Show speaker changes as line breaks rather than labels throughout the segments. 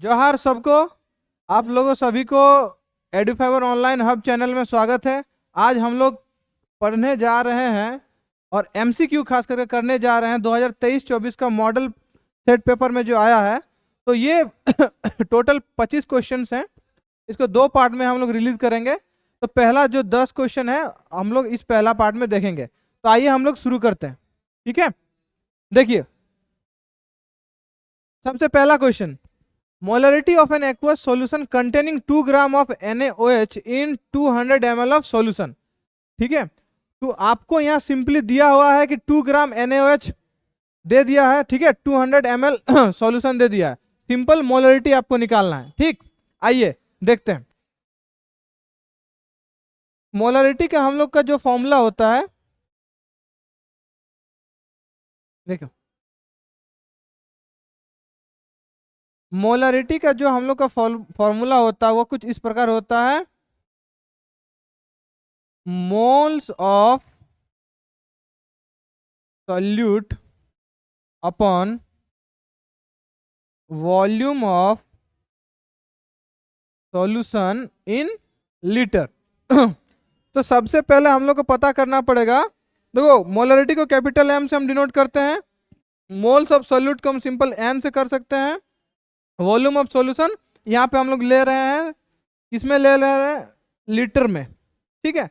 जोहार सबको। आप लोगों सभी को एडुफेवर ऑनलाइन हब चैनल में स्वागत है। आज हम लोग पढ़ने जा रहे हैं और एमसीक्यू खास करके करने जा रहे हैं 2023-24 का मॉडल सेट पेपर में जो आया है। तो ये टोटल 25 क्वेश्चंस हैं। इसको दो पार्ट में हम लोग रिलीज करेंगे। तो पहला जो 10 क्वेश्चन है हम लोग इस पहला पार्ट में देखेंगे। तो आइए हम लोग शुरू करते हैं। ठीक है, देखिए सबसे पहला question, molarity of an aqueous solution containing 2 gram of NaOH in 200 ml of solution। ठीक है, तो आपको यहाँ सिंपली दिया हुआ है कि 2 ग्राम NaOH दे दिया है। ठीक है, 200 ml सॉल्यूशन दे दिया है। सिंपल मोलरिटी आपको निकालना है। ठीक, आइए देखते हैं। मोलरिटी का हम लोग का जो फॉर्मूला होता है, देखो मोलरिटी का जो हम लोग का फॉर्मूला होता है वो कुछ इस प्रकार होता है, moles of solute upon volume of solution in litre. तो सबसे पहले हम लोग को पता करना पड़ेगा, देखो मोलरिटी को कैपिटल एम से हम डिनोट करते हैं, मोल्स ऑफ सॉल्यूट को हम सिंपल एन से कर सकते हैं, वॉल्यूम ऑफ सॉल्यूशन यहाँ पे हम लोग ले रहे हैं, इसमें ले रहे हैं लीटर में। ठीक है,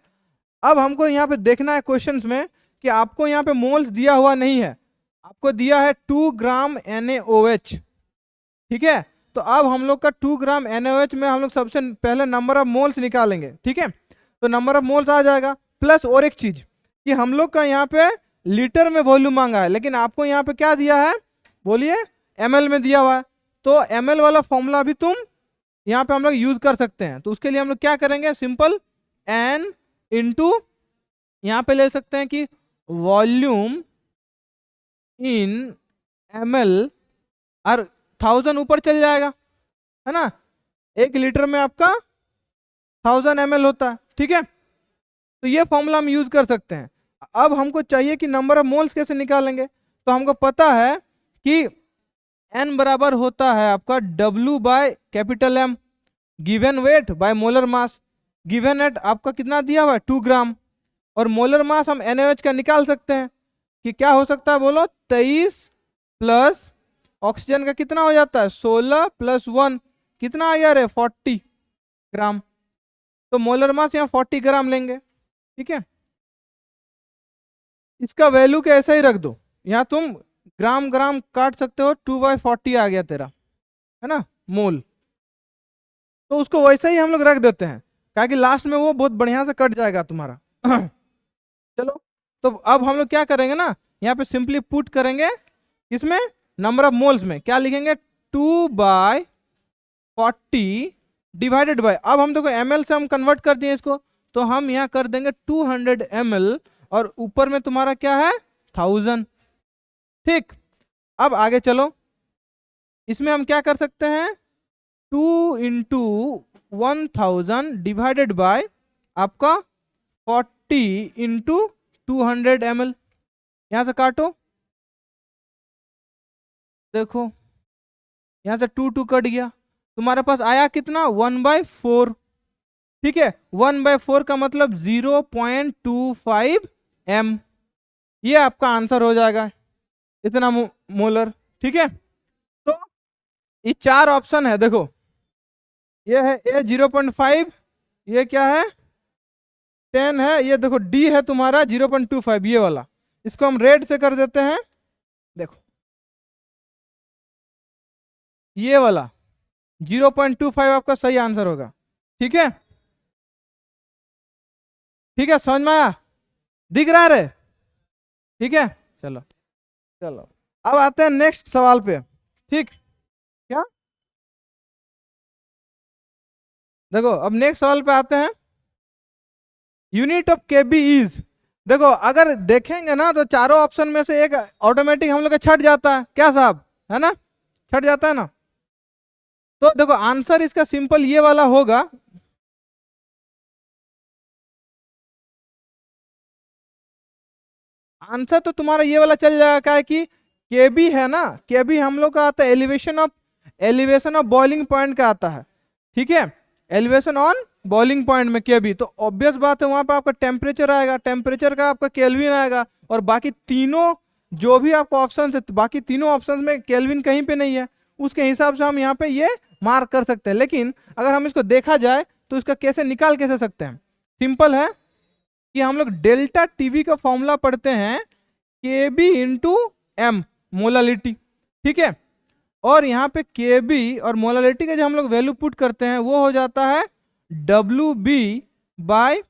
अब हमको यहाँ पे देखना है क्वेश्चंस में कि आपको यहाँ पे मोल्स दिया हुआ नहीं है, आपको दिया है 2 ग्राम NaOH। ठीक है, तो अब हम लोग का 2 ग्राम NaOH में हम लोग सबसे पहले नंबर ऑफ मोल्स निकालेंगे। ठीक है, तो नंबर ऑफ मोल्स आ जाएगा, प्लस और एक चीज कि हम लोग का यहाँ पे लीटर में वॉल्यूम मांगा है, लेकिन आपको यहाँ पे क्या दिया है, बोलिए ml में दिया हुआ है। तो ml वाला फॉर्मूला भी तुम यहाँ पे हम लोग यूज कर सकते हैं। तो उसके लिए हम लोग क्या करेंगे, सिंपल n इंटू यहाँ पे ले सकते हैं कि वॉल्यूम इन ml, और 1000 ऊपर चल जाएगा, है ना। 1 लीटर में आपका 1000 ml होता है। ठीक है, तो ये फॉर्मूला हम यूज कर सकते हैं। अब हमको चाहिए कि नंबर ऑफ मोल्स कैसे निकालेंगे। तो हमको पता है कि n बराबर होता है आपका W by capital M, given weight by molar mass. Given weight आपका कितना दिया हुआ है, 2 ग्राम, और मोलर मास हम NaOH का निकाल सकते हैं कि क्या हो सकता है, बोलो 23 प्लस ऑक्सीजन का कितना हो जाता है 16 प्लस 1 कितना आ गया रे 40 ग्राम। तो मोलर मास यहाँ 40 ग्राम लेंगे। ठीक है, इसका वैल्यू के ऐसा ही रख दो, यहाँ तुम ग्राम ग्राम काट सकते हो, 2/40 आ गया तेरा, है ना, मोल। तो उसको वैसा ही हम लोग रख देते हैं, ताकि लास्ट में वो बहुत बढ़िया से कट जाएगा तुम्हारा। चलो, तो अब हम लोग क्या करेंगे ना, यहाँ पे सिंपली पुट करेंगे, इसमें नंबर ऑफ मोल्स में क्या लिखेंगे, 2/40 डिवाइडेड बाय, अब हम देखो ml से हम कन्वर्ट कर दिए इसको, तो हम यहाँ कर देंगे 200 ml, और ऊपर में तुम्हारा क्या है 1000। ठीक, अब आगे चलो, इसमें हम क्या कर सकते हैं, 2 इंटू 1000 डिवाइडेड बाय आपका 40 इंटू 200 ml, यहां से काटो, देखो यहां से 2 कट गया, तुम्हारे पास आया कितना 1/4। ठीक है, 1/4 का मतलब 0.25 m, ये आपका आंसर हो जाएगा, इतना मोलर। ठीक है, तो ये 4 ऑप्शन है, देखो ये है A 0.5, ये क्या है 10 है, ये देखो D है तुम्हारा 0.25, ये वाला, इसको हम रेड से कर देते हैं, देखो ये वाला 0.25 आपका सही आंसर होगा। ठीक है, ठीक है, समझ में आया, दिख रहा है रे। ठीक है, चलो चलो, अब आते हैं नेक्स्ट सवाल पे। ठीक, क्या, देखो अब नेक्स्ट सवाल पे आते हैं, यूनिट ऑफ केबी इज, देखो अगर देखेंगे ना तो चारों ऑप्शन में से एक ऑटोमेटिक हम लोग का छट जाता है, क्या साहब, है ना, छट जाता है ना। तो देखो आंसर इसका सिंपल ये वाला होगा, आंसर तो तुम्हारा ये वाला चल जाएगा, क्या है कि केबी है ना, केबी हम लोग का आता है elevation of elevation of boiling point का आता है, ठीक है, एलिवेशन ऑन बॉइलिंग पॉइंट में केबी, तो ऑब्वियस बात है वहां पे आपका टेम्परेचर आएगा, टेम्परेचर का आपका केल्विन आएगा, और बाकी तीनों जो भी आपको ऑप्शन है, बाकी तीनों ऑप्शन में केल्विन कहीं पे नहीं है, उसके हिसाब से हम यहाँ पे ये मार्क कर सकते हैं। लेकिन अगर हम इसको देखा जाए तो इसका कैसे निकाल कैसे सकते हैं, सिंपल है कि हम लोग डेल्टा टीवी का फॉर्मूला पढ़ते हैं के बी इंटू एम मोलालिटी, ठीक है, और यहाँ पे के बी और मोलालिटी का जो हम लोग वैल्यू पुट करते हैं वो हो जाता है W B by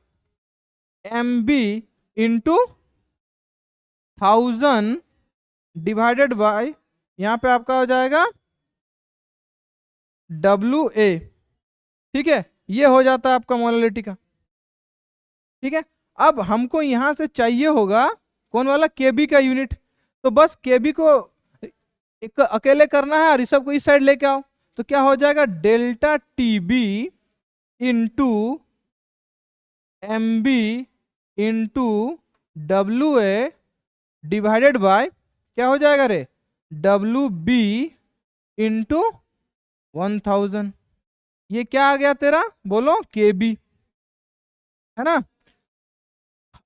M B into 1000 divided by, यहाँ पे आपका हो जाएगा डब्ल्यू ए, ठीक है, ये हो जाता है आपका मोलालिटी का, ठीक है। अब हमको यहां से चाहिए होगा कौन वाला, केबी का यूनिट, तो बस केबी को एक अकेले करना है और इस सब को इस साइड लेके आओ, तो क्या हो जाएगा delta TB into M B into W A divided by क्या हो जाएगा रे, डब्ल्यू बी इंटू 1000, ये क्या आ गया तेरा, बोलो केबी, है ना।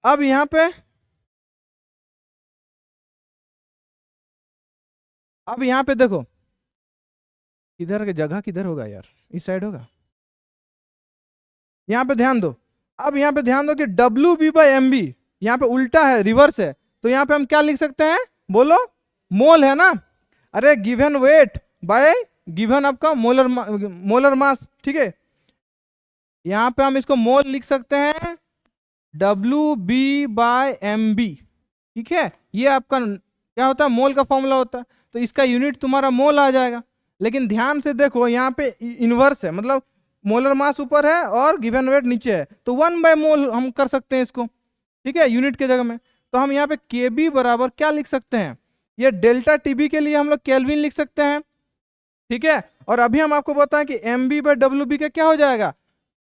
अब यहां पे देखो इधर की जगह किधर होगा यार, इस साइड होगा, यहाँ पे ध्यान दो। अब यहाँ पे ध्यान दो कि W B by M B यहाँ पे उल्टा है, रिवर्स है, तो यहाँ पे हम क्या लिख सकते हैं, बोलो मोल है ना, अरे गिवन वेट बाय गिवन आपका मोलर मास, ठीक है, यहाँ पे हम इसको मोल लिख सकते हैं W B by M B, ठीक है, ये आपका क्या होता है, मोल का फॉर्मूला होता है, तो इसका यूनिट तुम्हारा मोल आ जाएगा। लेकिन ध्यान से देखो यहाँ पे इनवर्स है, मतलब मोलर मास ऊपर है और गिवन वेट नीचे है, तो 1/मोल हम कर सकते हैं इसको, ठीक है, यूनिट के जगह में। तो हम यहाँ पे के बी बराबर क्या लिख सकते हैं, ये डेल्टा टीबी के लिए हम लोग केल्विन लिख सकते हैं, ठीक है, और अभी हम आपको बताएं कि M B by W B का क्या हो जाएगा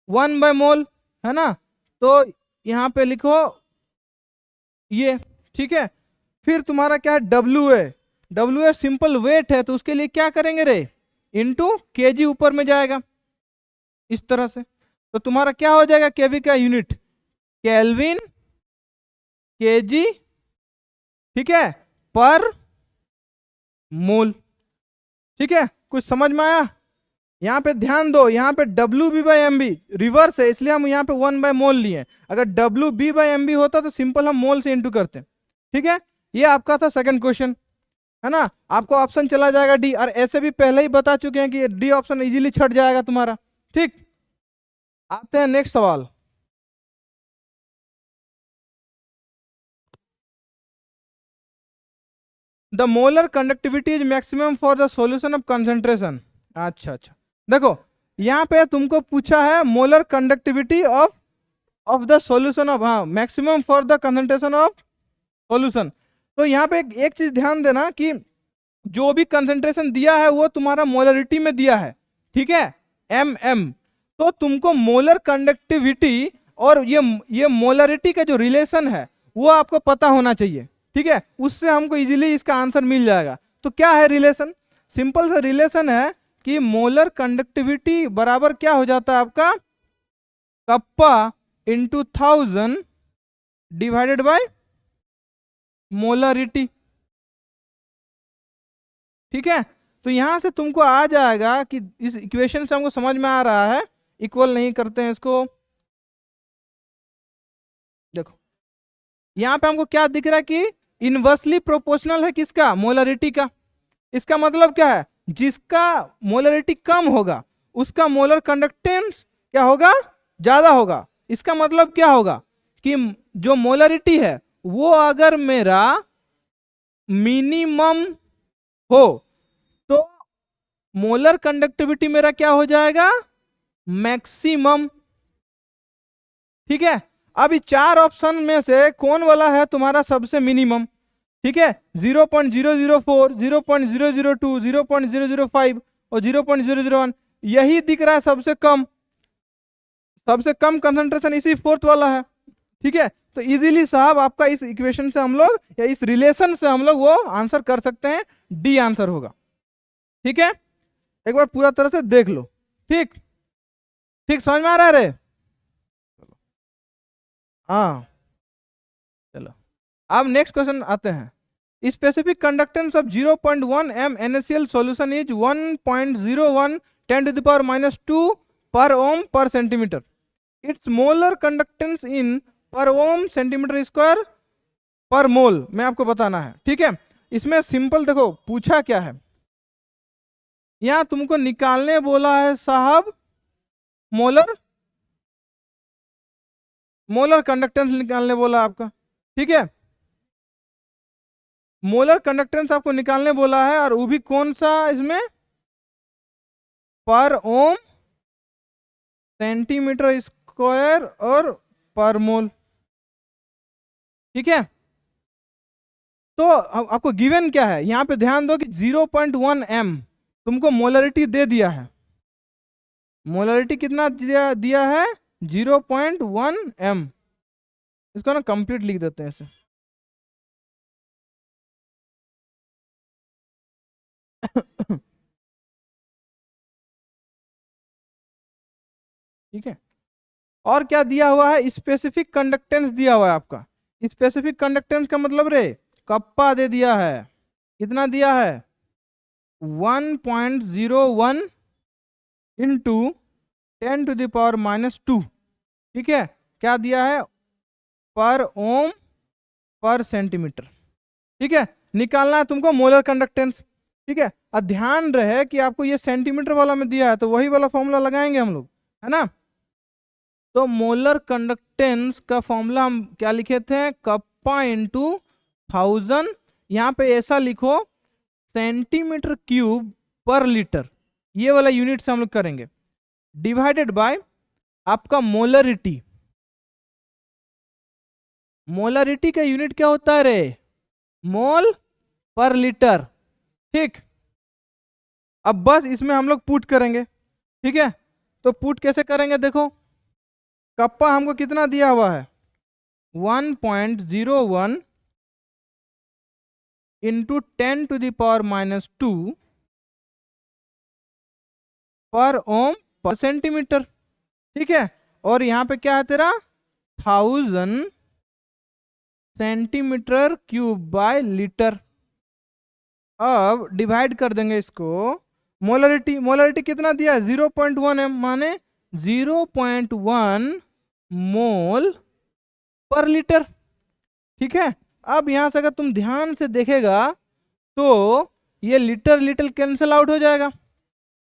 1/मोल, है ना, तो यहाँ पे लिखो ये, ठीक है। फिर तुम्हारा क्या है डब्ल्यू ए सिंपल वेट है, तो उसके लिए क्या करेंगे रे, इनटू केजी ऊपर में जाएगा इस तरह से, तो तुम्हारा क्या हो जाएगा केवी का यूनिट केल्विन केजी, ठीक है, पर मोल, ठीक है, कुछ समझ में आया। यहाँ पे ध्यान दो, यहाँ पे W B by M B reverse है, इसलिए हम यहाँ पे 1/मोल लिए, अगर W B by M B होता तो सिंपल हम मोल से इंटू करते, ठीक है। ये आपका था सेकंड क्वेश्चन, है ना, आपको ऑप्शन चला जाएगा डी, और ऐसे भी पहले ही बता चुके हैं कि डी ऑप्शन इजीली छट जाएगा तुम्हारा, ठीक। आते हैं नेक्स्ट सवाल, the molar conductivity is maximum for the solution of concentration. अच्छा, देखो यहाँ पे तुमको पूछा है molar conductivity of the solution of, हाँ, maximum for the concentration of solution. तो यहाँ पे एक चीज ध्यान देना कि जो भी कंसंट्रेशन दिया है वो तुम्हारा मोलरिटी में दिया है, ठीक है, एम, तो तुमको मोलर कंडक्टिविटी और ये मोलरिटी का जो रिलेशन है वो आपको पता होना चाहिए, ठीक है, उससे हमको इजीली इसका आंसर मिल जाएगा। तो क्या है रिलेशन, सिंपल सा रिलेशन है कि मोलर कंडक्टिविटी बराबर क्या हो जाता है आपका kappa into 1000 divided bye molarity, ठीक है। तो यहां से तुमको आ जाएगा कि इस इक्वेशन से हमको समझ में आ रहा है, इक्वल नहीं करते हैं इसको, देखो यहां पे हमको क्या दिख रहा है कि इनवर्सली प्रोपोर्शनल है किसका, मोलरिटी का। इसका मतलब क्या है, जिसका मोलरिटी कम होगा उसका मोलर कंडक्टेंस क्या होगा, ज्यादा होगा। इसका मतलब क्या होगा कि जो मोलरिटी है वो अगर मेरा मिनिमम हो तो मोलर कंडक्टिविटी मेरा क्या हो जाएगा, मैक्सिमम, ठीक है। अभी चार ऑप्शन में से कौन वाला है तुम्हारा सबसे मिनिमम, ठीक है, 0.004, 0.002, 0.005 और 0.001, यही दिख रहा है सबसे कम कंसंट्रेशन इसी फोर्थ वाला है, ठीक है। तो इजीली साहब आपका इस इक्वेशन से हम लोग या इस रिलेशन से हम लोग वो आंसर कर सकते हैं, डी आंसर होगा, ठीक है। एक बार पूरा तरह से देख लो। ठीक ठीक, समझ में आ रहा है रे? हाँ चलो, अब नेक्स्ट क्वेश्चन आते हैं। Specific conductance of 0.1 m NaCl solution is 1.01 10 to the power -2 per ohm per centimeter. Its molar conductance in per ohm centimeter square per mole में आपको बताना है। ठीक है, इसमें सिंपल देखो पूछा क्या है, यहां तुमको निकालने बोला है साहब मोलर कंडक्टेंस निकालने बोला आपका। ठीक है, मोलर कंडक्टेंस आपको निकालने बोला है, और वो भी कौन सा, इसमें पर ओम सेंटीमीटर स्क्वायर और पर मोल। ठीक है, तो आपको गिवन क्या है, यहां पे ध्यान दो कि 0.1 m तुमको मोलरिटी दे दिया है। मोलरिटी कितना दिया है? 0.1 m। इसको ना कंप्लीट लिख देते हैं ऐसे। ठीक है, और क्या दिया हुआ है? स्पेसिफिक कंडक्टेंस दिया हुआ है आपका। स्पेसिफिक कंडक्टेंस का मतलब रे कप्पा दे दिया है। कितना दिया है? 1.01 इंटू 10 to the power -2। ठीक है, क्या दिया है? पर ओम पर सेंटीमीटर। ठीक है, निकालना है तुमको मोलर कंडक्टेंस। ठीक है, और ध्यान रहे कि आपको ये सेंटीमीटर वाला में दिया है, तो वही वाला फॉर्मूला लगाएंगे हम लोग, है ना। तो मोलर कंडक्टेंस का फॉर्मूला हम क्या लिखे थे? Kappa into 1000। यहाँ पे ऐसा लिखो सेंटीमीटर क्यूब पर लीटर, ये वाला यूनिट से हम लोग करेंगे, डिवाइडेड बाय आपका मोलरिटी। मोलरिटी का यूनिट क्या होता है रे? मोल पर लीटर। ठीक, अब बस इसमें हम लोग पुट करेंगे। ठीक है, तो पुट कैसे करेंगे? देखो कप्पा हमको कितना दिया हुआ है? 1.01 इंटू 10 to the power -2 पर ओम पर सेंटीमीटर। ठीक है, और यहाँ पे क्या है तेरा? 1000 सेंटीमीटर क्यूब बाय लीटर। अब डिवाइड कर देंगे इसको। मोलरिटी कितना दिया है? 0.1 m, माने 0.1 मोल पर लीटर। ठीक है, अब यहां से अगर तुम ध्यान से देखेगा तो ये लीटर लीटर कैंसिल आउट हो जाएगा,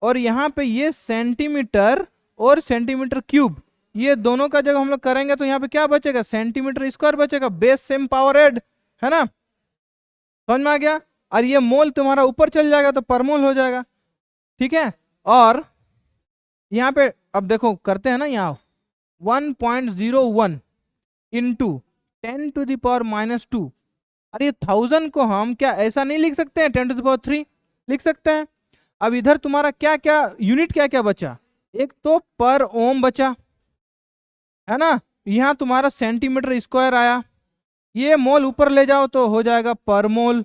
और यहाँ पे ये सेंटीमीटर और सेंटीमीटर क्यूब, ये दोनों का जब हम लोग करेंगे तो यहाँ पे क्या बचेगा? सेंटीमीटर स्क्वायर बचेगा, बेस सेम पावर एड, है ना। समझ में आ गया? और ये मोल तुम्हारा ऊपर चल जाएगा तो पर मोल हो जाएगा। ठीक है, और यहाँ पे अब देखो करते हैं ना, यहाँ 1.01 इंटू 10 to the power -2। अरे 1000 को हम क्या ऐसा नहीं लिख सकते हैं? 10 to the power 3 लिख सकते हैं। अब इधर तुम्हारा क्या क्या यूनिट क्या क्या बचा? एक तो पर ओम बचा, है ना, यहाँ तुम्हारा सेंटीमीटर स्क्वायर आया, ये मोल ऊपर ले जाओ तो हो जाएगा पर मोल।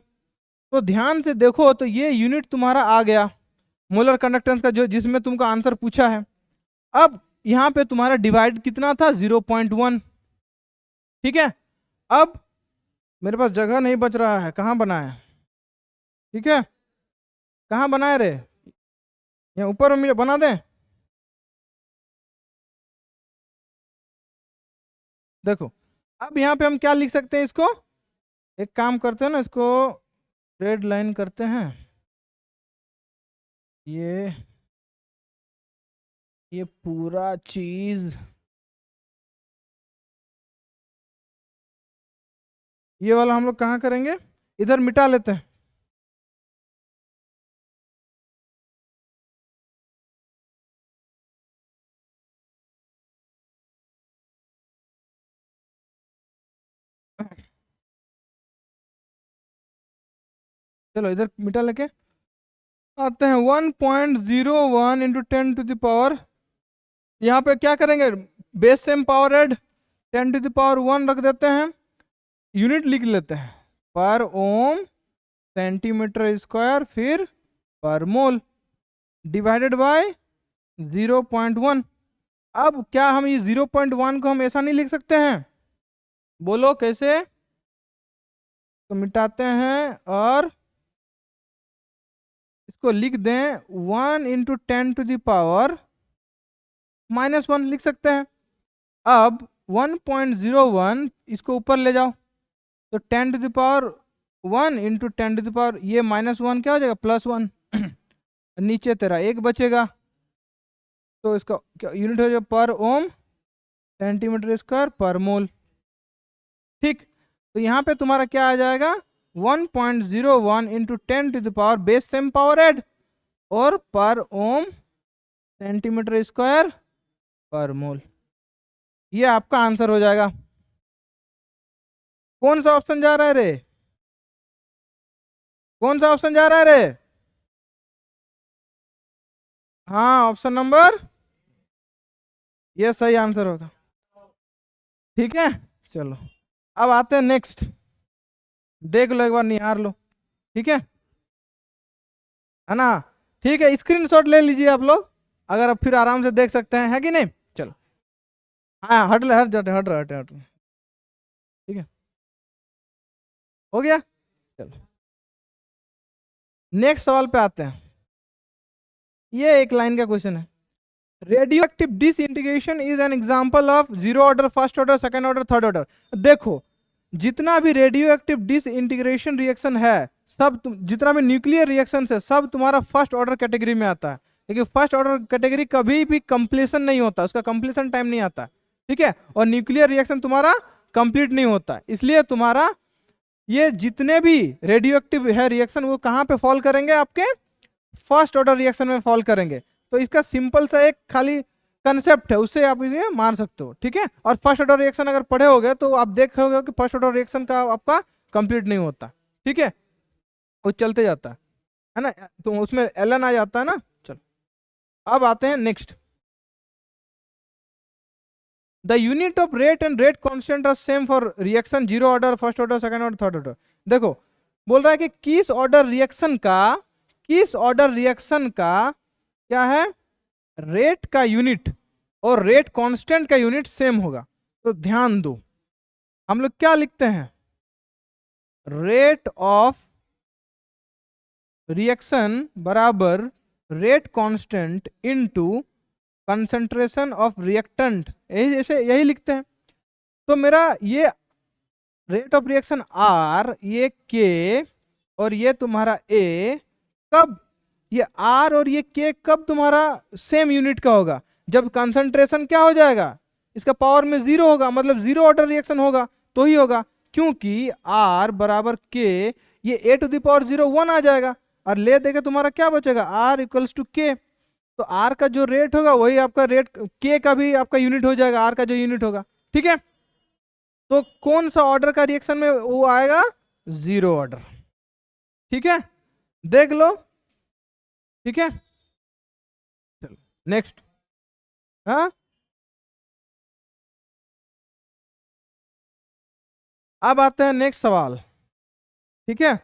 तो ध्यान से देखो तो ये यूनिट तुम्हारा आ गया मोलर कंडक्टेंस का, जो जिसमें तुमको आंसर पूछा है। अब यहाँ पे तुम्हारा डिवाइड कितना था? 0.1। ठीक है, अब मेरे पास जगह नहीं बच रहा है, कहाँ बनाए? ठीक है, कहाँ बनाए रे? यहाँ ऊपर में बना दें। देखो अब यहाँ पे हम क्या लिख सकते हैं इसको? एक काम करते हैं ना, इसको रेड लाइन करते हैं। ये पूरा चीज, ये वाला हम लोग कहाँ करेंगे? इधर मिटा लेते हैं। चलो इधर मिटा लेके आते हैं। 1.01 इंटू 10 to the power, यहाँ पे क्या करेंगे? Base same power add, 10 to the power 1 रख देते हैं, यूनिट लिख लेते हैं पर ओम सेंटीमीटर स्क्वायर फिर पर मोल। Divided by 0.1। अब क्या हम ये 0.1 को हम ऐसा नहीं लिख सकते हैं? बोलो कैसे? तो मिटाते हैं और इसको लिख दें 1 × 10⁻⁻1 लिख सकते हैं। अब 1.01 इसको ऊपर ले जाओ तो 10⁻1 × 10⁻, ये -1 क्या हो जाएगा? +1 नीचे तेरा 1 बचेगा, तो इसका क्या यूनिट हो जाएगा? पर ओम सेंटीमीटर स्क्वायर पर मोल। ठीक, तो यहाँ पे तुम्हारा क्या आ जाएगा? 1.01 × 10⁻, बेस सेम पावर ऐड, और पर ओम सेंटीमीटर स्क्वायर पर मोल। ये आपका आंसर हो जाएगा। कौन सा ऑप्शन जा रहा है रे? कौन सा ऑप्शन जा रहा है रे? हाँ, ऑप्शन नंबर, ये सही आंसर होगा। ठीक है, चलो अब आते हैं नेक्स्ट। देख लो एक बार, निहार लो। ठीक है ना? ठीक है, स्क्रीनशॉट ले लीजिए आप लोग, अगर अब फिर आराम से देख सकते हैं, है कि नहीं? चलो, हाँ, हट ले, हट जाते, हट रहा, हट। ठीक है, हो गया। चलो नेक्स्ट सवाल पे आते हैं। ये एक लाइन का क्वेश्चन है। Radio active disintegration is an example of zero order, first order, second order, third order. देखो, जितना भी रेडियो एक्टिव डिसइंटीग्रेशन रिएक्शन है, सब जितना भी न्यूक्लियर रिएक्शन है, सब तुम्हारा फर्स्ट ऑर्डर कैटेगरी में आता है। लेकिन फर्स्ट ऑर्डर कैटेगरी कभी भी कंप्लीशन नहीं होता, उसका कंप्लीशन टाइम नहीं आता। ठीक है, और न्यूक्लियर रिएक्शन तुम्हारा कंप्लीट नहीं होता, इसलिए तुम्हारा ये जितने भी रेडियो एक्टिव है रिएक्शन, वो कहाँ पे फॉल करेंगे? आपके फर्स्ट ऑर्डर रिएक्शन में फॉल करेंगे। तो इसका सिंपल सा एक खाली कंसेप्ट है, उससे आप इसे मान सकते हो। ठीक है, और फर्स्ट ऑर्डर रिएक्शन अगर पढ़े होगे तो आप देखोगे कि फर्स्ट ऑर्डर रिएक्शन का आपका कंप्लीट नहीं होता। ठीक है, वो चलते जाता है ना, तो उसमें एलन आ जाता है ना। चलो अब आते हैं next. The unit of rate and rate constant are same for reaction zero order, first order, second order, third order. देखो, बोल रहा है कि किस ऑर्डर रिएक्शन का क्या है? रेट का यूनिट और रेट कांस्टेंट का यूनिट सेम होगा। तो ध्यान दो, हम लोग क्या लिखते हैं? रेट ऑफ रिएक्शन बराबर rate constant into concentration of reactant, यही लिखते हैं। तो मेरा ये रेट ऑफ रिएक्शन आर, ये के, और ये तुम्हारा ए, कब ये आर और ये के कब तुम्हारा सेम यूनिट का होगा? जब कंसंट्रेशन क्या हो जाएगा? इसका पावर में 0 होगा, मतलब जीरो ऑर्डर रिएक्शन होगा तो ही होगा, क्योंकि आर बराबर के, ये a⁻0 1 आ जाएगा, और ले देके तुम्हारा क्या बचेगा? आर इक्वल्स टू के। तो आर का जो रेट होगा वही आपका रेट, के का भी आपका यूनिट हो जाएगा, आर का जो यूनिट होगा। ठीक है, तो कौन सा ऑर्डर का रिएक्शन में वो आएगा? Zero order. ठीक है, देख लो। ठीक है, चलो नेक्स्ट। हाँ, अब आते हैं नेक्स्ट सवाल। ठीक है,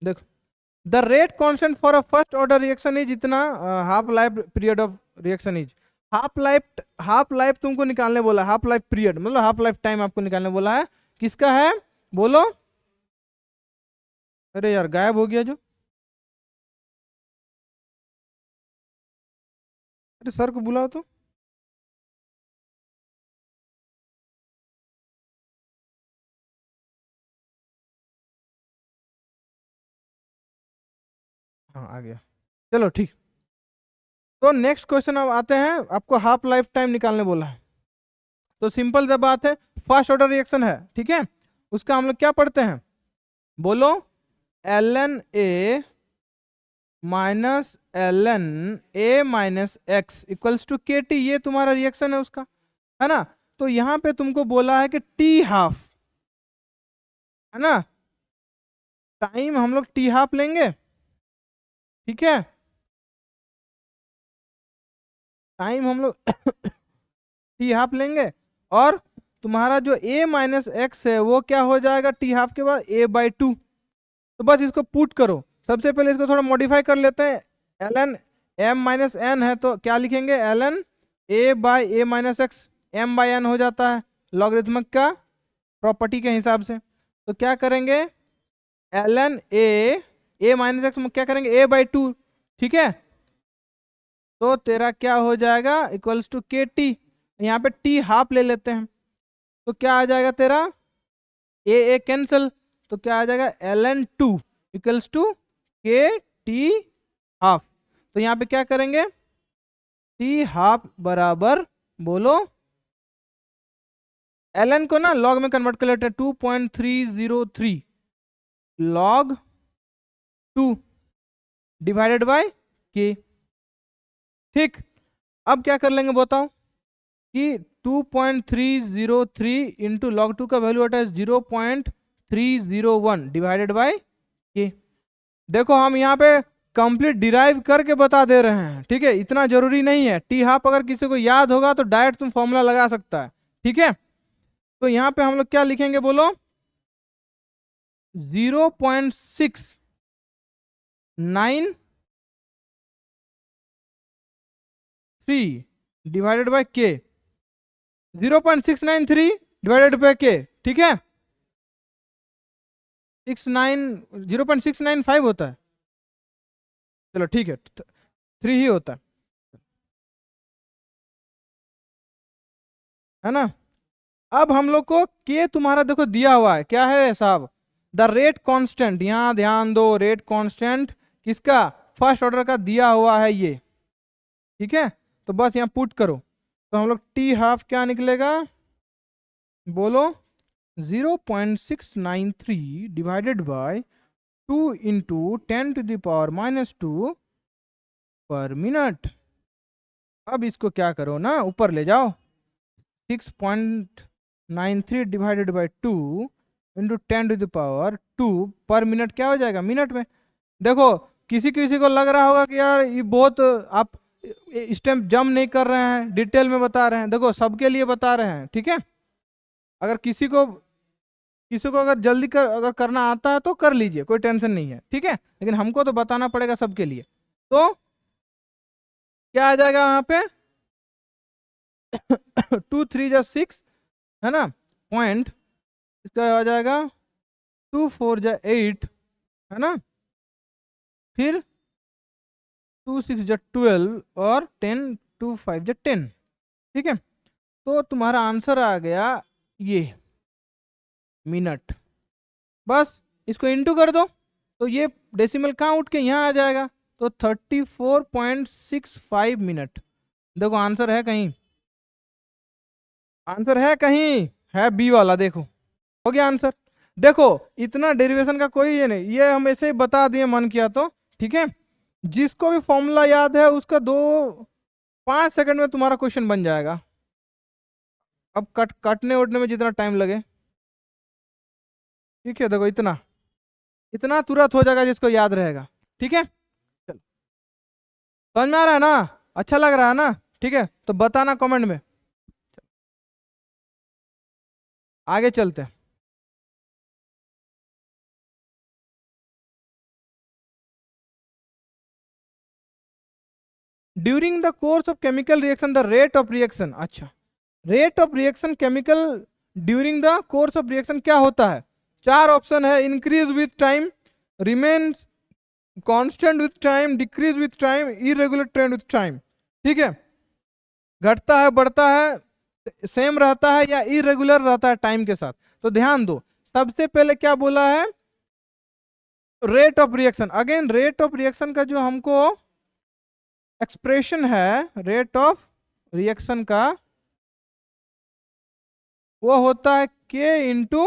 देखो, the rate constant for a first order reaction is इतना, half life period of reaction is, half life तुमको निकालने बोला, हाफ लाइफ पीरियड मतलब हाफ लाइफ टाइम आपको निकालने बोला है। किसका है बोलो? अरे यार, गायब हो गया जो। अरे सर को बुलाओ तो। हाँ, आ गया। चलो ठीक, तो नेक्स्ट क्वेश्चन अब आते हैं। आपको हाफ लाइफ टाइम निकालने बोला है, तो सिंपल सा बात है, फर्स्ट ऑर्डर रिएक्शन है। ठीक है, उसका हम लोग क्या पढ़ते हैं? बोलो, ln A minus ln A minus x equals to K T, ये तुम्हारा रिएक्शन है उसका, है ना। तो यहाँ पे तुमको बोला है कि टी हाफ, है ना, टाइम हम लोग टी हाफ लेंगे। ठीक है, टाइम हम लोग टी हाफ लेंगे, और तुम्हारा जो a माइनस एक्स है वो क्या हो जाएगा टी हाफ के बाद? a/2। तो बस इसको पुट करो। सबसे पहले इसको थोड़ा मॉडिफाई कर लेते हैं। ln m माइनस एन है तो क्या लिखेंगे, ln a by A minus x, m by n हो जाता है लॉगरिथमिक का प्रॉपर्टी के हिसाब से। तो क्या करेंगे, ln a माइनस एक्स में क्या करेंगे a बाई 2, ठीक है। तो तेरा क्या हो जाएगा, इक्वल्स टू के टी, यहाँ पे t हाफ ले लेते हैं तो क्या आ जाएगा तेरा, ए कैंसिल, तो क्या आ जाएगा ln 2 equals to K T half. तो यहाँ पे क्या करेंगे, t हाफ बराबर, बोलो ln को ना लॉग में कन्वर्ट कर लेते हैं, 2.303 log 2 डिवाइडेड बाय k, ठीक। अब क्या कर लेंगे बताओ कि 2.303 इंटू लॉग 2 का वैल्यू आता है 0.301 डिवाइडेड बाय के। देखो हम यहाँ पे कंप्लीट डिराइव करके बता दे रहे हैं, ठीक है, इतना जरूरी नहीं है। टी हाफ अगर किसी को याद होगा तो डायरेक्ट तुम फॉर्मूला लगा सकता है, ठीक है। तो यहाँ पे हम लोग क्या लिखेंगे बोलो, 0.693 डिवाइडेड बाय के, 0.693 डिवाइडेड बाय के, ठीक है। 0.695 होता है, चलो ठीक है, 3 ही होता है ना। अब हम लोग को के तुम्हारा देखो दिया हुआ है, क्या है साहब, द रेट कांस्टेंट, यहाँ ध्यान दो, रेट कांस्टेंट किसका, फर्स्ट ऑर्डर का दिया हुआ है ये, ठीक है। तो बस यहाँ पुट करो, तो हम लोग टी हाफ क्या निकलेगा, बोलो 0.693 डिवाइडेड बाय 2 इंटू 10⁻⁻² पर मिनट। अब इसको क्या करो ना, ऊपर ले जाओ, 6.93 डिवाइडेड बाय 2 इंटू 10⁻² पर मिनट क्या हो जाएगा मिनट में। देखो किसी किसी को लग रहा होगा कि यार ये बहुत आप स्टेप जम नहीं कर रहे हैं, डिटेल में बता रहे हैं, देखो सबके लिए बता रहे हैं, ठीक है। अगर किसी को अगर जल्दी अगर करना आता है तो कर लीजिए, कोई टेंशन नहीं है, ठीक है, लेकिन हमको तो बताना पड़ेगा सबके लिए। तो क्या आ जाएगा यहाँ पे 2 3 जा 6 है ना, पॉइंट, इसका आ जाएगा 2 4 जा 8 है ना, फिर 2 6 जा 12 और 10 2 5 जा 10, ठीक है। तो तुम्हारा आंसर आ गया ये मिनट। बस इसको इंटू कर दो तो ये डेसिमल कहाँ उठ के यहाँ आ जाएगा, तो 34.65 मिनट। देखो आंसर है कहीं, आंसर है कहीं, है बी वाला, देखो हो गया आंसर। देखो इतना डेरिवेशन का कोई ये नहीं, ये हम ऐसे ही बता दिए मन किया तो, ठीक है। जिसको भी फॉर्मूला याद है उसका 5 सेकंड में तुम्हारा क्वेश्चन बन जाएगा। अब कटने उठने में जितना टाइम लगे, ठीक है, देखो इतना तुरंत हो जाएगा जिसको याद रहेगा, ठीक है। चलो समझ में आ रहा है ना, अच्छा लग रहा है ना, ठीक है, तो बताना कमेंट में। आगे चलते हैं। During the course of chemical reaction the rate of reaction, अच्छा rate of reaction chemical during the course of reaction क्या होता है, 4 ऑप्शन है, increase with time, remains constant with time, decrease with time, irregular trend with time, ठीक है। घटता है, बढ़ता है, सेम रहता है या इरेगुलर रहता है टाइम के साथ। तो ध्यान दो, सबसे पहले क्या बोला है, rate of reaction. Again rate of reaction का जो हमको एक्सप्रेशन है, रेट ऑफ रिएक्शन का वो होता है K into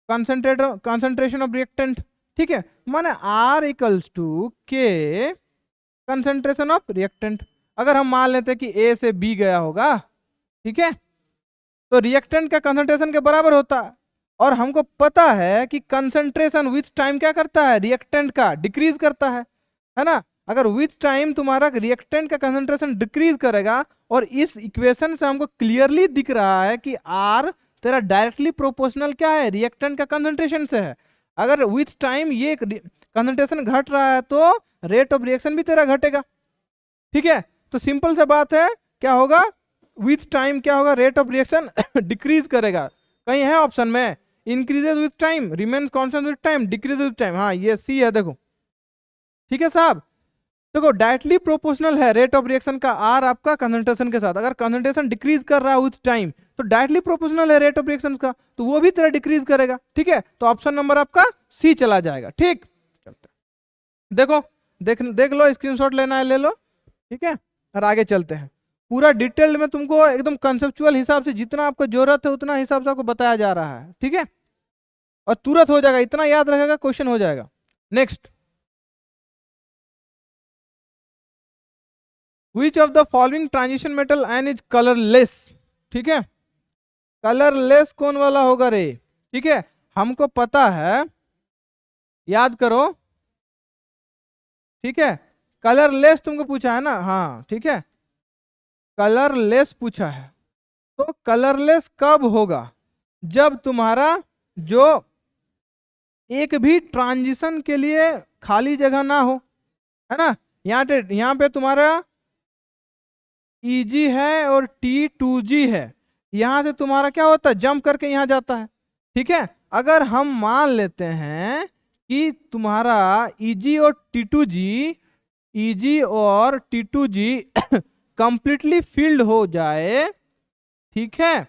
concentration of reactant, ठीक है, माने R equals to K concentration of reactant. अगर हम मान लेते हैं कि A से B गया होगा, ठीक है, तो रिएक्टेंट का कंसंट्रेशन के बराबर होता है, और हमको पता है कि कंसंट्रेशन विथ टाइम क्या करता है, रिएक्टेंट का डिक्रीज करता है ना। अगर विथ टाइम तुम्हारा रिएक्टेंट का कंसंट्रेशन डिक्रीज करेगा, और इस इक्वेशन से हमको क्लियरली दिख रहा है कि R तेरा डायरेक्टली प्रोपोर्शनल क्या है, रिएक्टेंट का कंसंट्रेशन से है। अगर विथ टाइम ये कंसंट्रेशन घट रहा है तो रेट ऑफ रिएक्शन भी तेरा घटेगा। ठीक है, तो सिंपल सा बात है, क्या होगा विथ टाइम, क्या होगा रेट ऑफ रिएक्शन डिक्रीज करेगा। कहीं है ऑप्शन में increases with time, remains constant with time, decrease with time, हाँ ये सी है, देखो। ठीक है साहब, देखो डायरेक्टली प्रोपोर्शनल है रेट ऑफ रिएक्शन का आर आपका कंसंट्रेशन के साथ। अगर कंसंट्रेशन डिक्रीज कर रहा है विथ टाइम तो डायरेक्टली प्रोपोर्शनल है रेट ऑफ रिएक्शन का, तो वो भी तरह डिक्रीज करेगा। ठीक है, तो ऑप्शन नंबर आपका सी चला जाएगा। ठीक, चलते देखो, देख लो, स्क्रीनशॉट लेना है ले लो। ठीक है, और आगे चलते हैं। पूरा डिटेल्ड में तुमको एकदम कंसेप्चुअल हिसाब से जितना आपको जरूरत है उतना हिसाब से आपको बताया जा रहा है। ठीक है, और तुरंत हो जाएगा, इतना याद रखेगा क्वेश्चन हो जाएगा। Next, which of the following transition metal ion is colourless. ठीक है, कलरलेस कौन वाला होगा रे? ठीक है, हमको पता है, याद करो। ठीक है, कलरलेस तुमको पूछा है ना, हाँ ठीक है, कलरलेस पूछा है। तो कलरलेस कब होगा? जब तुम्हारा जो एक भी ट्रांजिशन के लिए खाली जगह ना हो, है ना। यहाँ पे तुम्हारा Eg है और T2G है, यहां से तुम्हारा क्या होता है, जंप करके यहाँ जाता है। ठीक है, अगर हम मान लेते हैं कि तुम्हारा Eg और T2G, Eg और T2G कंप्लीटली फील्ड हो जाए, ठीक है,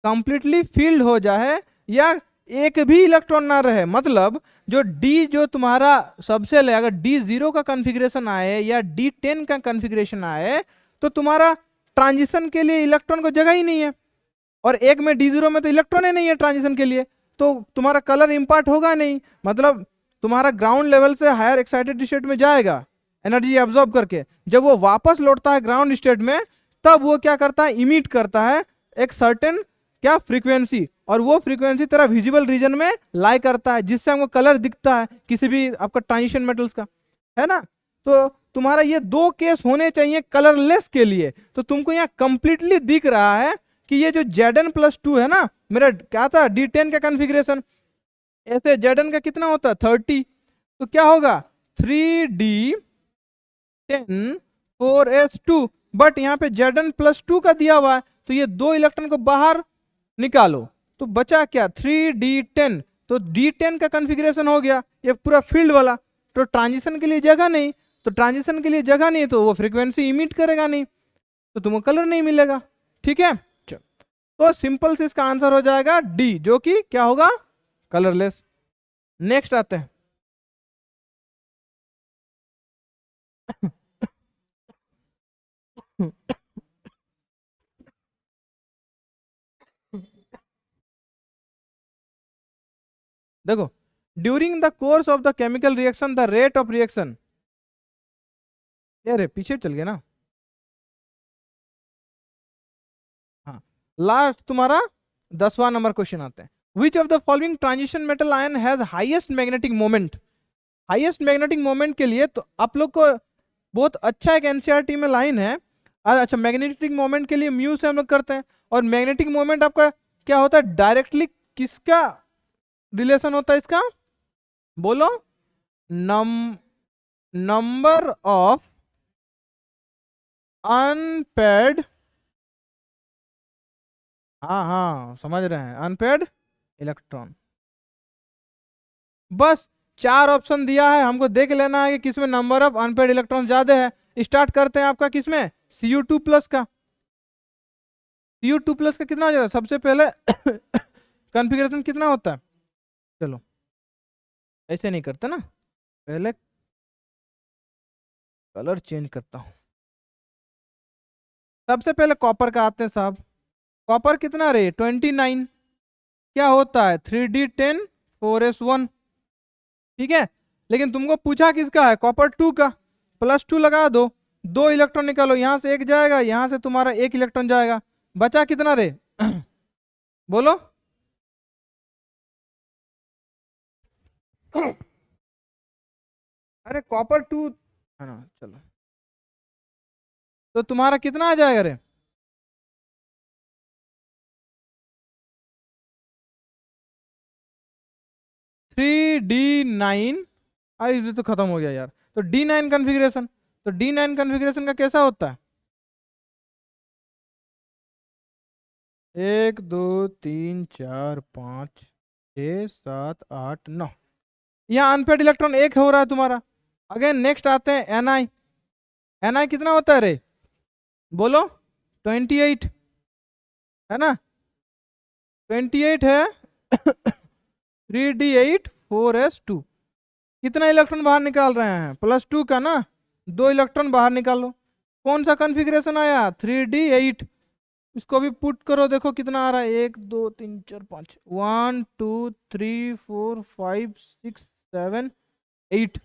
कंप्लीटली फील्ड हो जाए, या एक भी इलेक्ट्रॉन ना रहे, मतलब जो D जो तुम्हारा सबसे ले, अगर D0 का कॉन्फ़िगरेशन आए या D10 का कॉन्फ़िगरेशन आए तो तुम्हारा ट्रांजिशन के लिए इलेक्ट्रॉन को जगह ही नहीं है, और एक में D0 में तो इलेक्ट्रॉन ही नहीं है ट्रांजिशन के लिए, तो तुम्हारा कलर इंपार्ट होगा नहीं। मतलब तुम्हारा ग्राउंड लेवल से हायर एक्साइटेड स्टेट में जाएगा एनर्जी एब्जॉर्ब करके, जब वो वापस लौटता है ग्राउंड स्टेट में, तब वो क्या करता है, इमिट करता है एक सर्टेन क्या फ्रीक्वेंसी, और वो फ्रीक्वेंसी तेरा विजिबल रीजन में लाई करता है, जिससे हमको कलर दिखता है किसी भी आपका ट्रांजिशन मेटल्स का, है ना। तो तुम्हारा ये दो केस होने चाहिए कलरलेस के लिए। तो तुमको यहाँ कंप्लीटली दिख रहा है कि ये जो Zn+2 है ना, मेरा क्या था D10 का कॉन्फ़िगरेशन, ऐसे Zn का कितना होता है 30, तो क्या होगा 3D10 4s2, बट यहाँ पे Zn+2 का दिया हुआ है, तो ये दो इलेक्ट्रॉन को बाहर निकालो तो बचा क्या 3D10, तो D10 का कॉन्फ़िगरेशन हो गया ये पूरा फील्ड वाला, तो ट्रांजिशन के लिए जगह नहीं, तो ट्रांजिशन के लिए जगह नहीं तो वो फ्रीक्वेंसी इमिट करेगा नहीं, तो तुमको कलर नहीं मिलेगा। ठीक है, चलो, तो सिंपल से इसका आंसर हो जाएगा डी, जो कि क्या होगा, कलरलेस। नेक्स्ट आते हैं, देखो, during the course of the chemical reaction the rate of reaction, अरे पीछे चल गया ना, हाँ, लास्ट तुम्हारा 10वां नंबर क्वेश्चन आता है, which of the following transition metal ion has highest magnetic moment. Highest magnetic moment के लिए तो आप लोग को बहुत अच्छा एक एनसीईआरटी में लाइन है। अच्छा, मैग्नेटिक मोमेंट के लिए म्यू से हम लोग करते हैं, और मैग्नेटिक मोमेंट आपका क्या होता है, डायरेक्टली किसका रिलेशन होता है इसका, बोलो, नंबर ऑफ अनपेड, हाँ हाँ समझ रहे हैं, अनपेड इलेक्ट्रॉन। बस 4 ऑप्शन दिया है, हमको देख लेना है कि किसमें नंबर ऑफ अनपेड इलेक्ट्रॉन ज्यादा है। स्टार्ट करते हैं आपका किसमें, Cu2+ का। Cu2+ का कितना हो जाएगा, सबसे पहले कॉन्फ़िगरेशन कितना होता है, चलो ऐसे नहीं करते ना, पहले कलर चेंज करता हूं। सबसे पहले कॉपर का आते हैं साहब, कॉपर कितना रे 29, क्या होता है 3D10 4s1। ठीक है, लेकिन तुमको पूछा किसका है, कॉपर 2 का, +2 लगा दो, 2 इलेक्ट्रॉन निकालो, यहां से एक जाएगा, यहां से तुम्हारा 1 इलेक्ट्रॉन जाएगा, बचा कितना रे बोलो अरे कॉपर 2 है ना, चलो तो तुम्हारा कितना आ जाएगा रे, 3D9, अरे ये तो खत्म हो गया यार, तो D9 कॉन्फ़िगरेशन, तो D9 कॉन्फ़िगरेशन का कैसा होता है, 1 2 3 4 5 6 7 8 9, यहाँ अनपेड इलेक्ट्रॉन एक हो रहा है तुम्हारा। अगेन नेक्स्ट आते हैं Ni, Ni कितना होता है रे, बोलो 28 है ना, 28 है 3D8 4s2, कितना इलेक्ट्रॉन बाहर निकाल रहे हैं, +2 का ना, 2 इलेक्ट्रॉन बाहर निकालो। कौन सा कॉन्फ़िगरेशन आया, 3D8, इसको भी पुट करो, देखो कितना आ रहा है, 1 2 3 4 5, 1 2 3 4 5 6 7 8,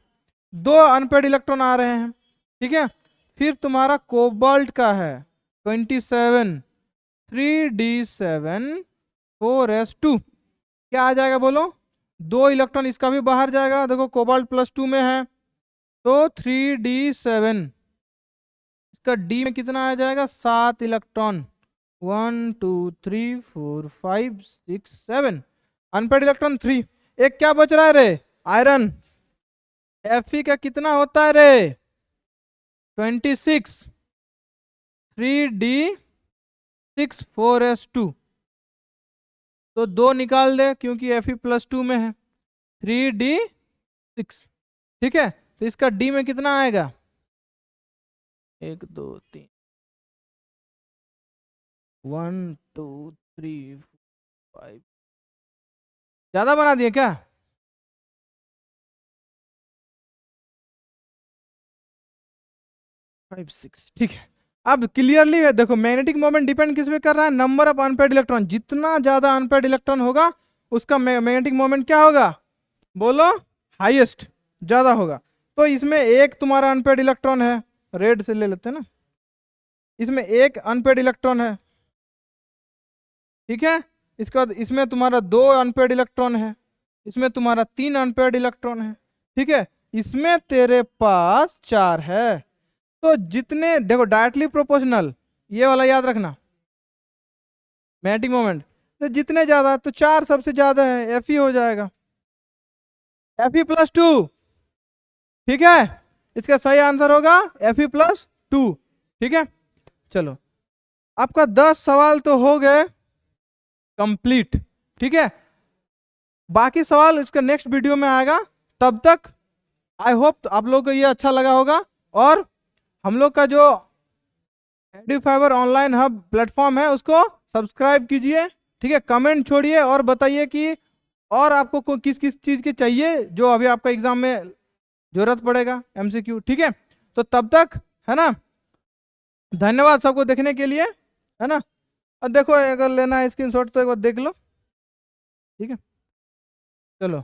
2 अनपेड इलेक्ट्रॉन आ रहे हैं। ठीक है, फिर तुम्हारा कोबाल्ट का है 27, 3D7 4s2, क्या आ जाएगा बोलो, 2 इलेक्ट्रॉन इसका भी बाहर जाएगा, देखो कोबाल्ट +2 में है, तो 3D7, इसका D में कितना आ जाएगा, 7 इलेक्ट्रॉन, 1 2 3 4 5 6 7, अनपेड इलेक्ट्रॉन 3। एक क्या बच रहा है रे, आयरन, Fe का कितना होता है रे, 26, 3D6 4s2, तो 2 निकाल दे क्योंकि Fe +2 में है, 3D6। ठीक है, तो इसका D में कितना आएगा, 1 2 3 1 2 3 5, ज्यादा बना दिए क्या, 5 6, ठीक है। अब क्लियरली देखो मैग्नेटिक मोमेंट डिपेंड किस पे कर रहा है, नंबर ऑफ अनपेड इलेक्ट्रॉन, जितना ज्यादा अनपेड इलेक्ट्रॉन होगा उसका मैग्नेटिक मोमेंट क्या होगा, बोलो हाईएस्ट, ज्यादा होगा। तो इसमें एक तुम्हारा अनपेड इलेक्ट्रॉन है, रेड से ले लेते हैं ना, इसमें एक अनपेड इलेक्ट्रॉन है, ठीक है, इसके बाद इसमें तुम्हारा 2 अनपेड इलेक्ट्रॉन है, इसमें तुम्हारा 3 अनपेड इलेक्ट्रॉन है, ठीक है, इसमें तेरे पास 4 है। तो जितने देखो डायरेक्टली प्रोपोर्शनल, ये वाला याद रखना, मैग्नेटिक मोमेंट, तो जितने ज्यादा तो 4 सबसे ज्यादा है, Fe हो जाएगा, Fe +2, ठीक है, इसका सही आंसर होगा Fe +2। ठीक है, चलो आपका 10 सवाल तो हो गए कंप्लीट। ठीक है, बाकी सवाल इसका नेक्स्ट वीडियो में आएगा, तब तक आई होप आप लोगों को ये अच्छा लगा होगा। और हम लोग का जो एडुफाइबर ऑनलाइन हब प्लेटफॉर्म है उसको सब्सक्राइब कीजिए, ठीक है, कमेंट छोड़िए और बताइए कि और आपको किस किस चीज़ की चाहिए जो अभी आपका एग्जाम में जरूरत पड़ेगा, MCQ। ठीक है, तो तब तक है ना, धन्यवाद सबको देखने के लिए, है ना। और देखो अगर लेना है स्क्रीनशॉट तो एक बार देख लो, ठीक है, चलो।